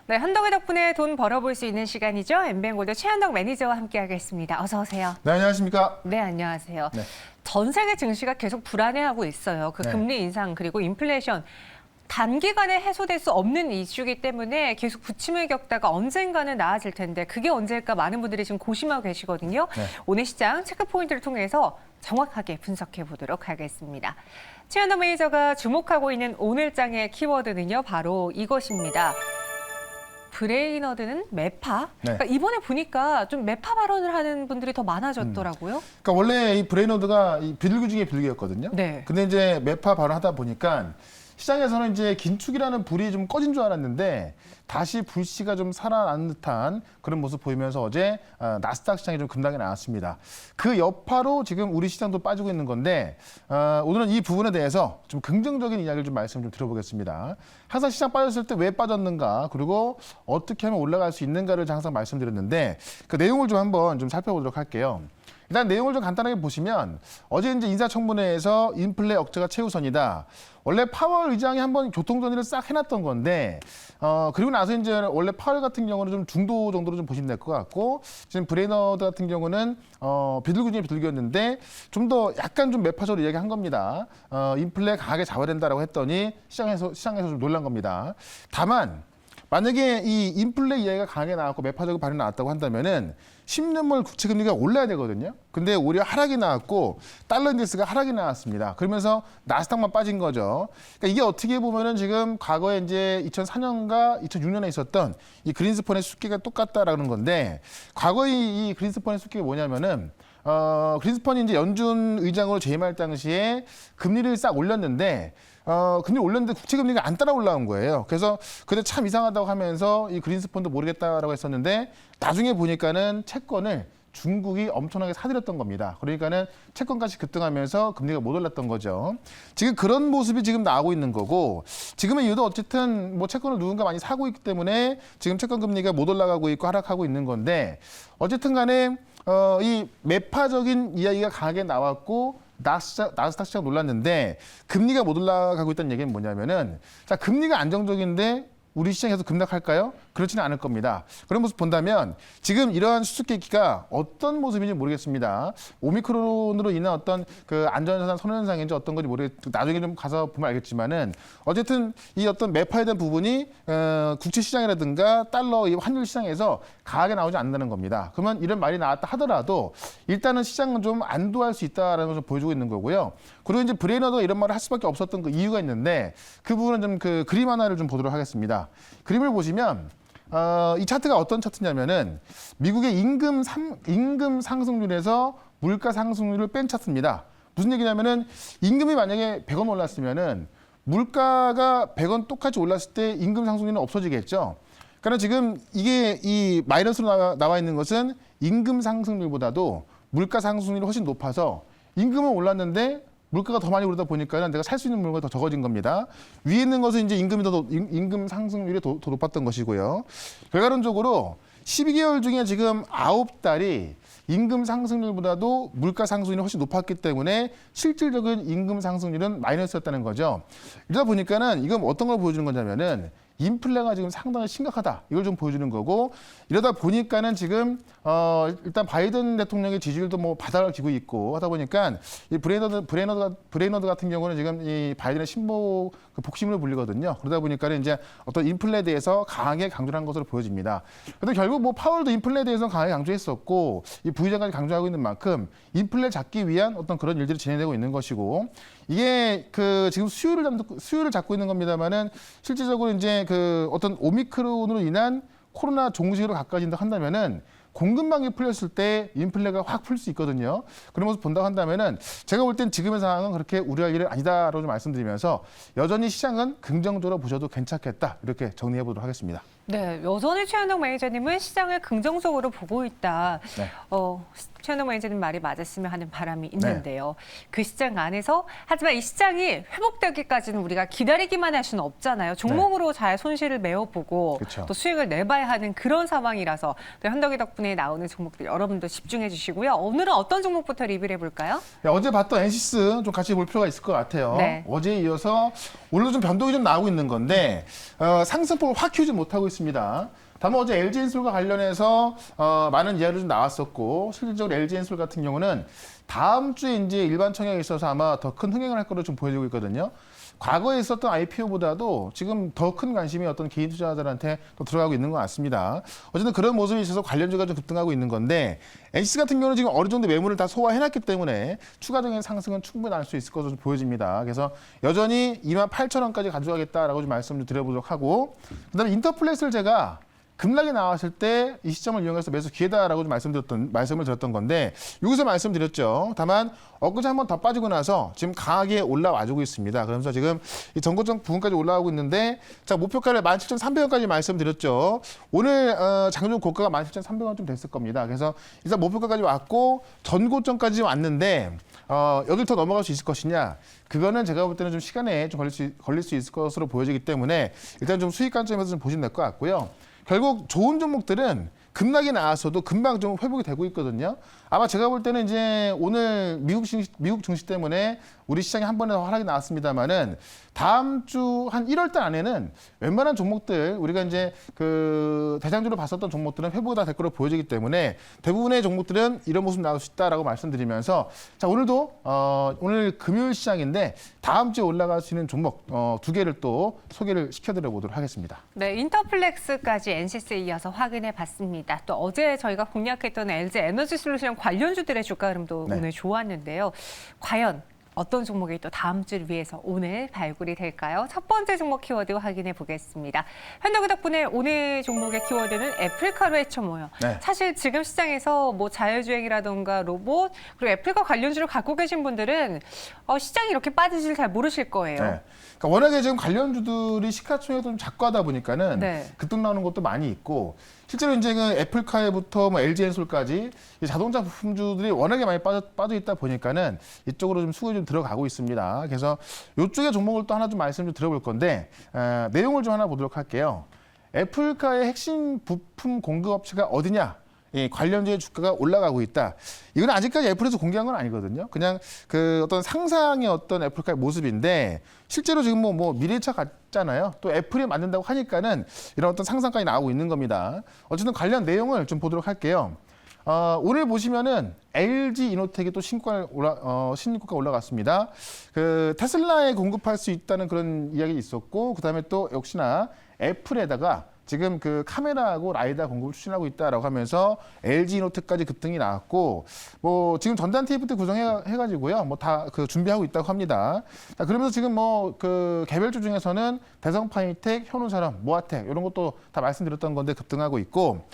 네, 현덕의 덕분에 돈 벌어볼 수 있는 시간이죠. 엠뱅골드 최현덕 매니저와 함께하겠습니다. 어서 오세요. 네, 안녕하십니까? 네, 안녕하세요. 네. 전 세계 증시가 계속 불안해하고 있어요. 그 네. 금리 인상 그리고 인플레이션. 단기간에 해소될 수 없는 이슈이기 때문에 계속 부침을 겪다가 언젠가는 나아질 텐데 그게 언제일까 많은 분들이 지금 고심하고 계시거든요. 네. 오늘 시장 체크 포인트를 통해서 정확하게 분석해 보도록 하겠습니다. 최현덕 매니저가 주목하고 있는 오늘장의 키워드는요. 바로 이것입니다. 브레이너드는 매파. 네. 그러니까 이번에 보니까 좀 매파 발언을 하는 분들이 더 많아졌더라고요. 그러니까 원래 이 브레이너드가 이 비둘기 중에 비둘기였거든요. 네. 근데 이제 매파 발언하다 보니까 시장에서는 이제 긴축이라는 불이 좀 꺼진 줄 알았는데 다시 불씨가 좀 살아난 듯한 그런 모습 보이면서 어제 나스닥 시장이 좀 급락이 나왔습니다. 그 여파로 지금 우리 시장도 빠지고 있는 건데 오늘은 이 부분에 대해서 좀 긍정적인 이야기를 좀 말씀 좀 드려보겠습니다. 항상 시장 빠졌을 때 왜 빠졌는가 그리고 어떻게 하면 올라갈 수 있는가를 항상 말씀드렸는데 그 내용을 좀 한번 좀 살펴보도록 할게요. 일단 내용을 좀 간단하게 보시면 어제 이제 인사청문회에서 인플레 억제가 최우선이다. 원래 파월 의장이 한번 교통정리를 싹 해놨던 건데 그리고 나서 이제 원래 파월 같은 경우는 좀 중도 정도로 좀 보시면 될 것 같고 지금 브레이너드 같은 경우는 비둘기 중에 비둘기였는데 좀 더 약간 좀 매파적으로 이야기한 겁니다. 인플레 강하게 잡아야 된다라고 했더니 시장에서 좀 놀란 겁니다. 다만 만약에 이 인플레 이야기가 강하게 나왔고 매파적인 발언이 나왔다고 한다면은 10년물 국채 금리가 올라야 되거든요. 근데 오히려 하락이 나왔고 달러 인덱스가 하락이 나왔습니다. 그러면서 나스닥만 빠진 거죠. 그러니까 이게 어떻게 보면은 지금 과거에 이제 2004년과 2006년에 있었던 이 그린스펀의 숫기가 똑같다라는 건데 과거의 이 그린스펀의 숫기가 뭐냐면은 그린스펀이 이제 연준 의장으로 재임할 당시에 금리를 싹 올렸는데 금리 올렸는데 국채 금리가 안 따라 올라온 거예요. 그래서 그때 참 이상하다고 하면서 이 그린스펀도 모르겠다라고 했었는데 나중에 보니까는 채권을 중국이 엄청나게 사들였던 겁니다. 그러니까는 채권값이 급등하면서 금리가 못 올랐던 거죠. 지금 그런 모습이 지금 나오고 있는 거고 지금의 이유도 어쨌든 뭐 채권을 누군가 많이 사고 있기 때문에 지금 채권 금리가 못 올라가고 있고 하락하고 있는 건데 어쨌든 간에 이 매파적인 이야기가 강하게 나왔고 나스닥 시장 놀랐는데 금리가 못 올라가고 있다는 얘기는 뭐냐면은 자 금리가 안정적인데 우리 시장에서 급락할까요? 그렇지는 않을 겁니다. 그런 모습 본다면 지금 이러한 수수께끼가 어떤 모습인지 모르겠습니다. 오미크론으로 인한 어떤 그 안전자산 선호현상인지 어떤 건지 나중에 좀 가서 보면 알겠지만은 어쨌든 이 어떤 매파에 대한 부분이 국채 시장이라든가 달러 이 환율 시장에서 강하게 나오지 않는다는 겁니다. 그러면 이런 말이 나왔다 하더라도 일단은 시장은 좀 안도할 수 있다라는 것을 보여주고 있는 거고요. 그리고 이제 브레이너드가 이런 말을 할 수밖에 없었던 그 이유가 있는데 그 부분은 좀 그 그림 하나를 좀 보도록 하겠습니다. 그림을 보시면 이 차트가 어떤 차트냐면은 미국의 임금 상승률에서 물가 상승률을 뺀 차트입니다. 무슨 얘기냐면은 임금이 만약에 100원 올랐으면은 물가가 100원 똑같이 올랐을 때 임금 상승률은 없어지겠죠. 그러니까 지금 이게 이 마이너스로 나와 있는 것은 임금 상승률보다도 물가 상승률이 훨씬 높아서 임금은 올랐는데 물가가 더 많이 오르다 보니까 내가 살 수 있는 물건이 더 적어진 겁니다. 위에 있는 것은 이제 임금 상승률이 더 높았던 것이고요. 결과론적으로 12개월 중에 지금 9달이 임금 상승률보다도 물가 상승률이 훨씬 높았기 때문에 실질적인 임금 상승률은 마이너스였다는 거죠. 이러다 보니까는 이건 어떤 걸 보여주는 거냐면은 인플레가 지금 상당히 심각하다. 이걸 좀 보여주는 거고 이러다 보니까는 지금 일단 바이든 대통령의 지지율도 뭐 바닥을 기고 있고 하다 보니까 이 브레이너드 같은 경우는 지금 이 바이든의 신보 그 복심으로 불리거든요. 그러다 보니까는 이제 어떤 인플레에 대해서 강하게 강조를 한 것으로 보여집니다. 그런데 결국 뭐 파월도 인플레에 대해서 강하게 강조했었고 이 부의장까지 강조하고 있는 만큼 인플레 잡기 위한 어떤 그런 일들이 진행되고 있는 것이고 이게 그 지금 수요를 잡고 있는 겁니다만은 실질적으로 이제 그 어떤 오미크론으로 인한 코로나 종식으로 가까워진다 한다면은 공급망이 풀렸을 때 인플레가 확 풀 수 있거든요. 그런 모습 본다고 한다면은 제가 볼 땐 지금의 상황은 그렇게 우려할 일은 아니다라고 좀 말씀드리면서 여전히 시장은 긍정적으로 보셔도 괜찮겠다 이렇게 정리해 보도록 하겠습니다. 네, 여전히 최현덕 매니저님은 시장을 긍정적으로 보고 있다. 네. 최현덕 매니저님 말이 맞았으면 하는 바람이 있는데요. 그 시장 안에서 하지만 이 시장이 회복되기까지는 우리가 기다리기만 할 수는 없잖아요. 종목으로 잘 손실을 메워보고 그쵸. 또 수익을 내봐야 하는 그런 상황이라서 또 현덕이 덕분에 나오는 종목들 여러분도 집중해 주시고요. 오늘은 어떤 종목부터 리뷰를 해볼까요? 어제 봤던 엔시스 좀 같이 볼 필요가 있을 것 같아요. 네. 어제에 이어서 오늘도 좀 변동이 좀 나오고 있는 건데 상승폭을 확 키우지 못하고 있습니다. 다만 어제 LG엔솔과 관련해서 많은 이야기도 좀 나왔었고 실질적으로 LG엔솔 같은 경우는 다음 주에 이제 일반 청약에 있어서 아마 더 큰 흥행을 할 거로 좀 보여지고 있거든요. 과거에 있었던 IPO보다도 지금 더 큰 관심이 어떤 개인 투자자들한테 또 들어가고 있는 것 같습니다. 어쨌든 그런 모습이 있어서 관련주가 좀 급등하고 있는 건데 NCC 같은 경우는 지금 어느 정도 매물을 다 소화해놨기 때문에 추가적인 상승은 충분히 날 수 있을 것으로 좀 보여집니다. 그래서 여전히 28,000원까지 가져가겠다라고 좀 말씀 좀 드려보도록 하고 그다음에 인터플렉스를 제가 급락이 나왔을 때 이 시점을 이용해서 매수 기회다라고 좀 말씀을 드렸던 건데 여기서 말씀드렸죠. 다만 엊그제 한번 더 빠지고 나서 지금 강하게 올라와주고 있습니다. 그러면서 지금 이 전고점 부분까지 올라오고 있는데 자 목표가를 17,300원까지 말씀드렸죠. 오늘 장중 고가가 17,300원 좀 됐을 겁니다. 그래서 일단 목표가까지 왔고 전고점까지 왔는데 여길 더 넘어갈 수 있을 것이냐? 그거는 제가 볼 때는 좀 시간에 좀 걸릴 수 있을 것으로 보여지기 때문에 일단 좀 수익 관점에서 좀 보시면 될 것 같고요. 결국 좋은 종목들은 급락이 나왔어도 금방 좀 회복이 되고 있거든요. 아마 제가 볼 때는 이제 오늘 미국 증시 때문에 우리 시장이 한 번에 하락이 나왔습니다만은 다음 주 한 1월 달 안에는 웬만한 종목들 우리가 이제 그 대장주로 봤었던 종목들은 회복이 다 될 거로 보여지기 때문에 대부분의 종목들은 이런 모습 나올 수 있다라고 말씀드리면서 자 오늘도 오늘 금요일 시장인데 다음 주에 올라갈 수 있는 종목 두 개를 또 소개를 시켜드려 보도록 하겠습니다. 네, 인터플렉스까지 NCC에 이어서 확인해 봤습니다. 또 어제 저희가 공략했던 LG 에너지 솔루션 관련주들의 주가 흐름도 네. 오늘 좋았는데요. 과연 어떤 종목이 또 다음 주를 위해서 오늘 발굴이 될까요? 첫 번째 종목 키워드 확인해 보겠습니다. 현대그 덕분에 오늘 종목의 키워드는 애플카로 헤쳐모여. 네. 사실 지금 시장에서 뭐 자율주행이라던가 로봇 그리고 애플과 관련주를 갖고 계신 분들은 시장이 이렇게 빠지질 잘 모르실 거예요. 네. 그러니까 워낙에 지금 관련주들이 시가총액도 좀 작고 하다 보니까는 네. 급등 나오는 것도 많이 있고 실제로 이제 그 애플카에부터 뭐 LG엔솔까지 자동차 부품주들이 워낙에 많이 빠져 있다 보니까는 이쪽으로 좀 수급이 좀 들어가고 있습니다. 그래서 이쪽의 종목을 또 하나 좀 말씀 좀 드려볼 건데 내용을 좀 하나 보도록 할게요. 애플카의 핵심 부품 공급업체가 어디냐? 이 관련주의 주가가 올라가고 있다. 이건 아직까지 애플에서 공개한 건 아니거든요. 그냥 그 어떤 상상의 어떤 애플카의 모습인데 실제로 지금 뭐 미래차 같잖아요. 또 애플이 만든다고 하니까는 이런 어떤 상상까지 나오고 있는 겁니다. 어쨌든 관련 내용을 좀 보도록 할게요. 오늘 보시면은 LG 이노텍이 또 신고가 올라갔습니다. 그 테슬라에 공급할 수 있다는 그런 이야기 있었고, 그 다음에 또 역시나 애플에다가 지금 그 카메라하고 라이다 공급을 추진하고 있다라고 하면서 LG 이노텍까지 급등이 나왔고, 뭐 지금 전단 테이프도 구성해가지고요, 뭐 다 그 준비하고 있다고 합니다. 자, 그러면서 지금 뭐 그 개별주 중에서는 대성파이텍, 현우산업, 모아텍 이런 것도 다 말씀드렸던 건데 급등하고 있고.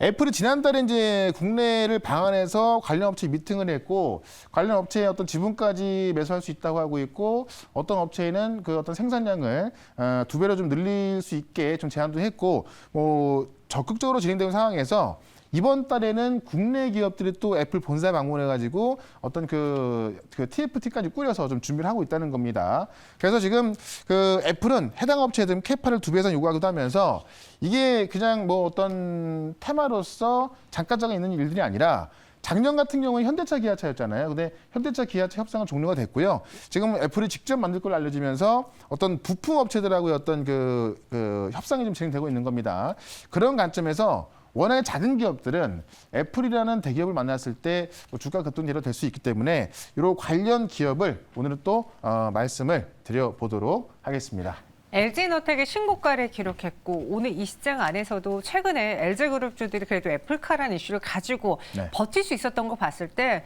애플이 지난달에 이제 국내를 방한해서 관련 업체 미팅을 했고 관련 업체의 어떤 지분까지 매수할 수 있다고 하고 있고 어떤 업체에는 그 어떤 생산량을 2배로 좀 늘릴 수 있게 좀 제안도 했고 뭐 적극적으로 진행되는 상황에서 이번 달에는 국내 기업들이 또 애플 본사 방문해가지고 어떤 그 TFT까지 꾸려서 좀 준비를 하고 있다는 겁니다. 그래서 지금 그 애플은 해당 업체들 캐파를 2배 이상 요구하기도 하면서 이게 그냥 뭐 어떤 테마로서 잠깐적인 있는 일들이 아니라 작년 같은 경우는 현대차 기아차였잖아요. 근데 현대차 기아차 협상은 종료가 됐고요. 지금 애플이 직접 만들 걸로 알려지면서 어떤 부품 업체들하고의 어떤 그 협상이 좀 진행되고 있는 겁니다. 그런 관점에서 워낙에 작은 기업들은 애플이라는 대기업을 만났을 때 주가 급등 예로 될 수 있기 때문에 이런 관련 기업을 오늘은 또 말씀을 드려보도록 하겠습니다. LG이노텍이 신고가를 기록했고 오늘 이 시장 안에서도 최근에 LG그룹주들이 그래도 애플카라는 이슈를 가지고 네. 버틸 수 있었던 거 봤을 때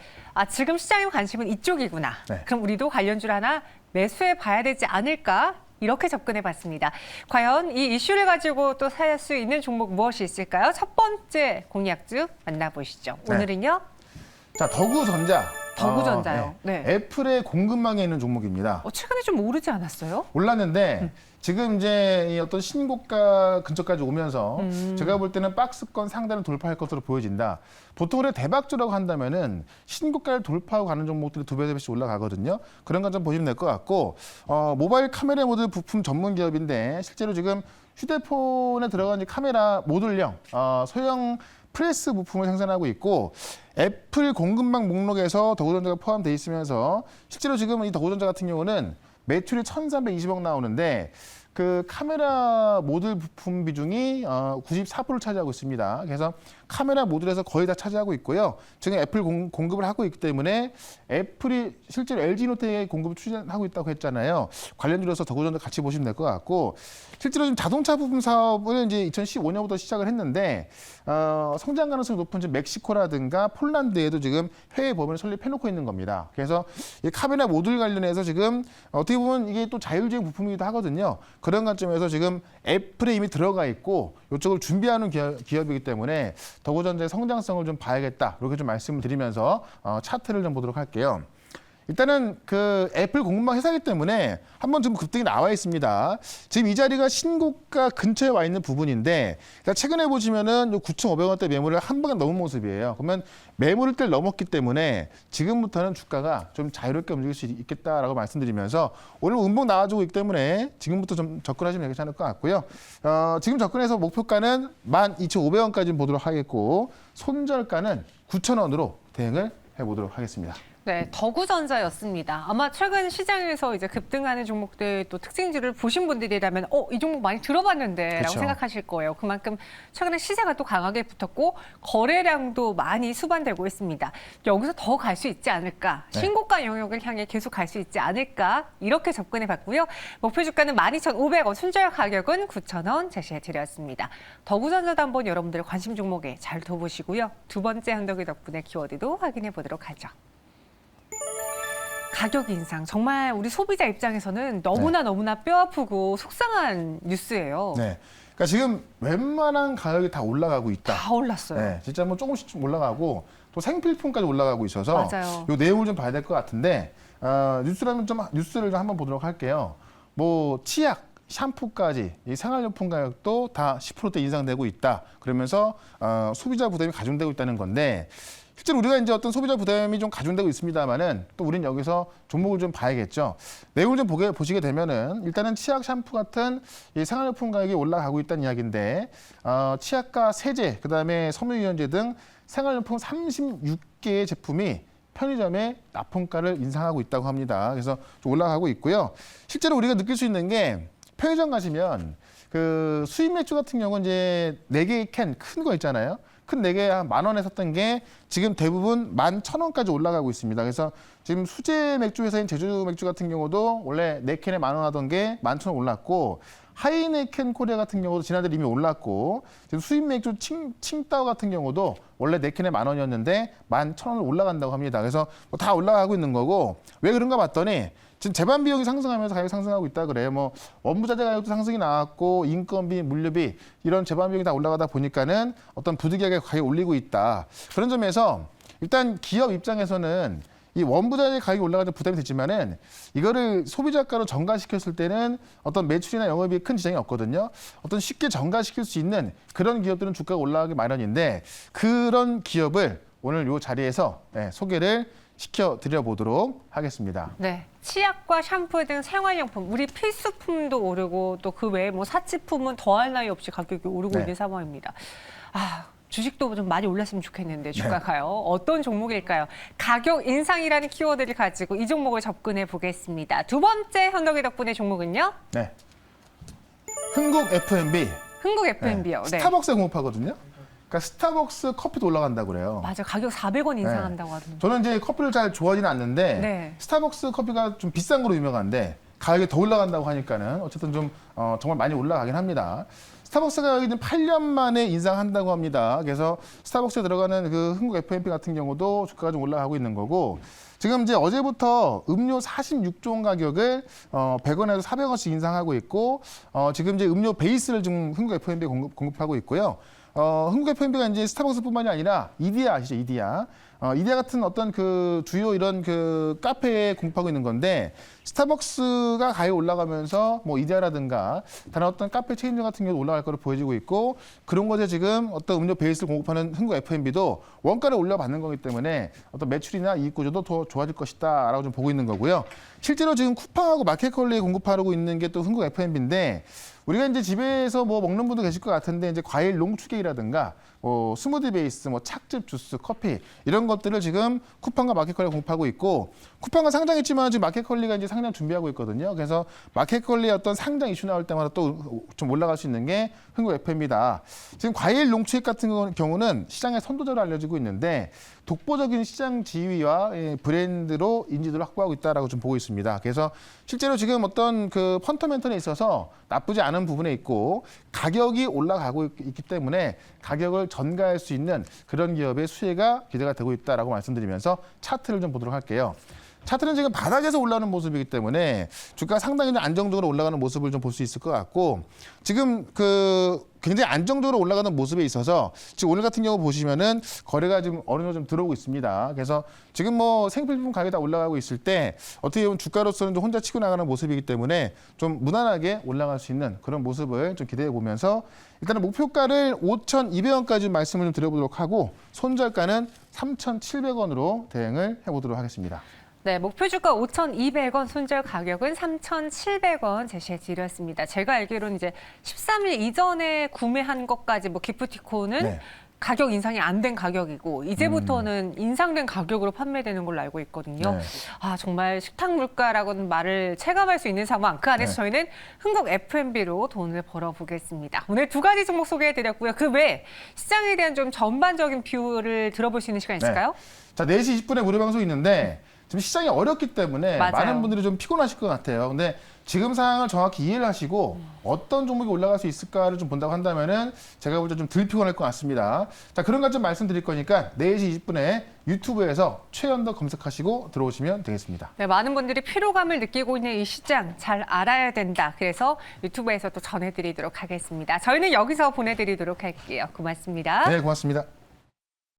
지금 시장의 관심은 이쪽이구나. 네. 그럼 우리도 관련주를 하나 매수해 봐야 되지 않을까? 이렇게 접근해 봤습니다. 과연 이 이슈를 가지고 또 살 수 있는 종목 무엇이 있을까요? 첫 번째 공략주 만나보시죠. 네. 오늘은요. 자, 더구전자. 더구전자요. 네. 애플의 공급망에 있는 종목입니다. 최근에 좀 오르지 않았어요? 올랐는데 지금 이제 이 어떤 신고가 근처까지 오면서 제가 볼 때는 박스권 상단을 돌파할 것으로 보여진다. 보통 우리가 대박주라고 한다면은 신고가를 돌파하고 가는 종목들이 2배, 3배씩 올라가거든요. 그런 건 좀 보시면 될 것 같고 모바일 카메라 모듈 부품 전문 기업인데 실제로 지금 휴대폰에 들어간 이 카메라 모듈형 소형 프레스 부품을 생산하고 있고 애플 공급망 목록에서 더구전자가 포함되어 있으면서 실제로 지금 이 더구전자 같은 경우는 매출이 1,320억 나오는데 그 카메라 모듈 부품 비중이 94%를 차지하고 있습니다. 그래서 카메라 모듈에서 거의 다 차지하고 있고요. 지금 애플 공급을 하고 있기 때문에 애플이 실제로 LG노트에 공급을 추진하고 있다고 했잖아요. 관련주로서 더구전자 같이 보시면 될 것 같고, 실제로 지금 자동차 부품 사업을 이제 2015년부터 시작을 했는데 성장 가능성이 높은 지금 멕시코라든가 폴란드에도 지금 해외 법인을 설립해놓고 있는 겁니다. 그래서 이 카메라 모듈 관련해서 지금 어떻게 보면 이게 또 자율주행 부품이기도 하거든요. 그런 관점에서 지금 애플에 이미 들어가 있고 이쪽을 준비하는 기업이기 때문에 더구전자의 성장성을 좀 봐야겠다. 이렇게 좀 말씀을 드리면서 차트를 좀 보도록 할게요. 일단은 그 애플 공급망 회사이기 때문에 한번 좀 급등이 나와 있습니다. 지금 이 자리가 신고가 근처에 와 있는 부분인데, 그러니까 최근에 보시면은 9,500원대 매물을 한 방에 넘은 모습이에요. 그러면 매물대를 넘었기 때문에 지금부터는 주가가 좀 자유롭게 움직일 수 있겠다라고 말씀드리면서 오늘 음봉 나와주고 있기 때문에 지금부터 좀 접근하시면 괜찮을 것 같고요. 지금 접근해서 목표가는 12,500원까지 보도록 하겠고, 손절가는 9,000원으로 대응을 해보도록 하겠습니다. 네, 더구전자였습니다. 아마 최근 시장에서 이제 급등하는 종목들 또 특징들을 보신 분들이라면 이 종목 많이 들어봤는데라고 그렇죠. 생각하실 거예요. 그만큼 최근에 시세가 또 강하게 붙었고 거래량도 많이 수반되고 있습니다. 여기서 더 갈 수 있지 않을까? 네. 신고가 영역을 향해 계속 갈 수 있지 않을까? 이렇게 접근해 봤고요. 목표 주가는 12,500원, 손절 가격은 9,000원 제시해 드렸습니다. 더구전자도 한번 여러분들 관심 종목에 잘 둬보시고요. 두 번째 한덕이 덕분에 키워드도 확인해 보도록 하죠. 가격 인상, 정말 우리 소비자 입장에서는 너무나 뼈아프고 속상한 뉴스예요. 네. 그러니까 지금 웬만한 가격이 다 올라가고 있다. 다 올랐어요. 네, 진짜 뭐 조금씩 좀 올라가고 또 생필품까지 올라가고 있어서 맞아요. 이 내용을 좀 봐야 될 것 같은데 뉴스를 좀 한번 보도록 할게요. 뭐 치약, 샴푸까지 이 생활용품 가격도 다 10%대 인상되고 있다. 그러면서 소비자 부담이 가중되고 있다는 건데, 실제로 우리가 이제 어떤 소비자 부담이 좀 가중되고 있습니다만은 또 우리는 여기서 종목을 좀 봐야겠죠. 내용을 좀 보시게 되면은 일단은 치약, 샴푸 같은 이 생활용품 가격이 올라가고 있다는 이야기인데, 치약과 세제, 그다음에 섬유유연제 등 생활용품 36개의 제품이 편의점에 납품가를 인상하고 있다고 합니다. 그래서 좀 올라가고 있고요. 실제로 우리가 느낄 수 있는 게 편의점 가시면 그 수입 맥주 같은 경우는 이제 4개의 캔 큰 거 있잖아요. 큰 4개 한 10,000원에 샀던 게 지금 대부분 11,000원까지 올라가고 있습니다. 그래서 지금 수제 맥주 회사인 제주 맥주 같은 경우도 원래 4캔에 10,000원 하던 게 11,000원 올랐고, 하이네켄 코리아 같은 경우도 지난달 이미 올랐고, 지금 수입 맥주 칭따오 같은 경우도 원래 4캔에 10,000원이었는데 11,000원을 올라간다고 합니다. 그래서 뭐 다 올라가고 있는 거고, 왜 그런가 봤더니 지금 재반 비용이 상승하면서 가격이 상승하고 있다 그래요. 뭐 원부자재 가격도 상승이 나왔고, 인건비, 물류비 이런 재반 비용이 다 올라가다 보니까는 어떤 부득이하게 가격이 올리고 있다. 그런 점에서 일단 기업 입장에서는 이 원부자재 가격이 올라가서 부담이 됐지만은 이거를 소비자가로 전가시켰을 때는 어떤 매출이나 영업이익에 큰 지장이 없거든요. 어떤 쉽게 전가시킬 수 있는 그런 기업들은 주가가 올라가기 마련인데, 그런 기업을 오늘 이 자리에서 소개를 시켜드려 보도록 하겠습니다. 네, 치약과 샴푸 등 생활용품, 우리 필수품도 오르고 또 그 외에 뭐 사치품은 더할 나위 없이 가격이 오르고 네. 있는 상황입니다. 주식도 좀 많이 올랐으면 좋겠는데 주가가요. 어떤 종목일까요? 가격 인상이라는 키워드를 가지고 이 종목을 접근해 보겠습니다. 두 번째 현덕이 덕분의 종목은요? 네. 흥국 F&B. 흥국 F&B요. 네. 스타벅스에 공급하거든요. 그러니까 스타벅스 커피도 올라간다고 그래요. 맞아, 가격 400원 인상한다고 하던데. 저는 이제 커피를 잘 좋아하지는 않는데 네. 스타벅스 커피가 좀 비싼 거로 유명한데 가격이 더 올라간다고 하니까는 어쨌든 좀 정말 많이 올라가긴 합니다. 스타벅스 가격이 8년 만에 인상한다고 합니다. 그래서 스타벅스에 들어가는 그 흥국 F&B 같은 경우도 주가가 좀 올라가고 있는 거고, 지금 이제 어제부터 음료 46종 가격을 100원에서 400원씩 인상하고 있고, 지금 이제 음료 베이스를 지금 흥국 F&B 공급하고 있고요. 흥국 F&B가 이제 스타벅스뿐만이 아니라 이디야 아시죠? 이디야. 이디야 같은 어떤 그 주요 이런 그 카페에 공급하고 있는 건데, 스타벅스가 가격이 올라가면서 뭐 이디야라든가 다른 어떤 카페 체인점 같은 경우도 올라갈 거로 보여지고 있고, 그런 것에 지금 어떤 음료 베이스를 공급하는 흥국 F&B도 원가를 올려받는 거기 때문에 어떤 매출이나 이익 구조도 더 좋아질 것이다라고 좀 보고 있는 거고요. 실제로 지금 쿠팡하고 마켓컬리에 공급하고 있는 게 또 흥국 F&B인데, 우리가 이제 집에서 뭐 먹는 분도 계실 것 같은데 이제 과일 농축액이라든가 스무디 베이스, 뭐 착즙 주스, 커피 이런 것들을 지금 쿠팡과 마켓컬리가 공급하고 있고 쿠팡은 상장했지만 지금 마켓컬리가 이제 상장 준비하고 있거든요. 그래서 마켓컬리의 어떤 상장 이슈 나올 때마다 또 좀 올라갈 수 있는 게 흥국 FM이다. 지금 과일 농축액 같은 경우는 시장의 선도자로 알려지고 있는데 독보적인 시장 지위와 브랜드로 인지도를 확보하고 있다라고 좀 보고 있습니다. 그래서 실제로 지금 어떤 그 펀더멘털에 있어서 나쁘지 않은 부분에 있고 가격이 올라가고 있기 때문에 가격을 전가할 수 있는 그런 기업의 수혜가 기대가 되고 있다라고 말씀드리면서 차트를 좀 보도록 할게요. 차트는 지금 바닥에서 올라오는 모습이기 때문에 주가가 상당히 안정적으로 올라가는 모습을 좀 볼 수 있을 것 같고 지금 굉장히 안정적으로 올라가는 모습에 있어서 지금 오늘 같은 경우 보시면은 거래가 지금 어느 정도 좀 들어오고 있습니다. 그래서 지금 뭐 생필품 가격이 다 올라가고 있을 때 어떻게 보면 주가로서는 좀 혼자 치고 나가는 모습이기 때문에 좀 무난하게 올라갈 수 있는 그런 모습을 좀 기대해 보면서 일단은 목표가를 5,200원까지 말씀을 좀 드려보도록 하고 손절가는 3,700원으로 대응을 해보도록 하겠습니다. 네, 목표 주가 5,200원, 손절 가격은 3,700원 제시해 드렸습니다. 제가 알기로는 이제 13일 이전에 구매한 것까지 뭐 기프티콘은 네. 가격 인상이 안 된 가격이고 이제부터는 인상된 가격으로 판매되는 걸로 알고 있거든요. 네. 아, 정말 식탁 물가라고는 말을 체감할 수 있는 상황. 그 안에서 네. 저희는 흥국 F&B로 돈을 벌어보겠습니다. 오늘 두 가지 종목 소개해드렸고요. 그 외에 시장에 대한 좀 전반적인 뷰를 들어볼 수 있는 시간 있을까요? 자, 4시 20분에 무료 방송이 있는데 지금 시장이 어렵기 때문에 맞아요. 많은 분들이 좀 피곤하실 것 같아요. 근데 지금 상황을 정확히 이해를 하시고 어떤 종목이 올라갈 수 있을까를 좀 본다고 한다면은 제가 볼 때 좀 덜 피곤할 것 같습니다. 자, 그런 것 좀 말씀드릴 거니까 4시 20분에 유튜브에서 최연더 검색하시고 들어오시면 되겠습니다. 네, 많은 분들이 피로감을 느끼고 있는 이 시장 잘 알아야 된다. 그래서 유튜브에서 또 전해드리도록 하겠습니다. 저희는 여기서 보내드리도록 할게요. 고맙습니다. 네, 고맙습니다.